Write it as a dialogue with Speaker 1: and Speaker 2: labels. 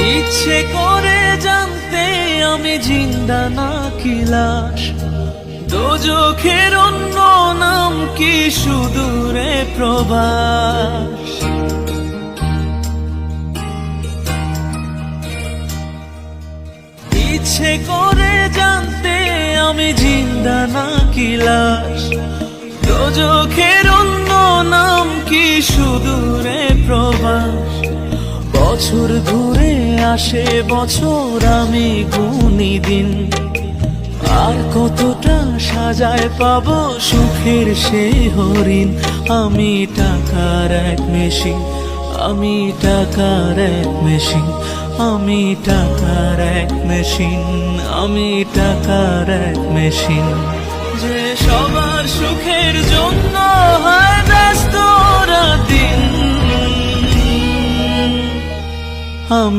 Speaker 1: ইচ্ছে করে জানতে আমি জিন্দা নাকি লাশ, দোজখের অন্য নাম কি সুদূরে প্রবাস। ইচ্ছে করে জানতে আমি জিন্দা নাকি লাশ, দোজখের অন্য নাম কি সুদূরে প্রবাস। বছর ঘুরে আসে বছর, আমি গুনি দিন, আর কতটা সাজায় পাবো সুখের সেই হরিণ। আমি টাকার এক মেশিন, আমি টাকার এক মেশিন, আমি টাকার এক মেশিন, আমি টাকার এক মেশিন। যে সবার সুখের জন্য হয় ব্যস্ত রাত দিন, আমি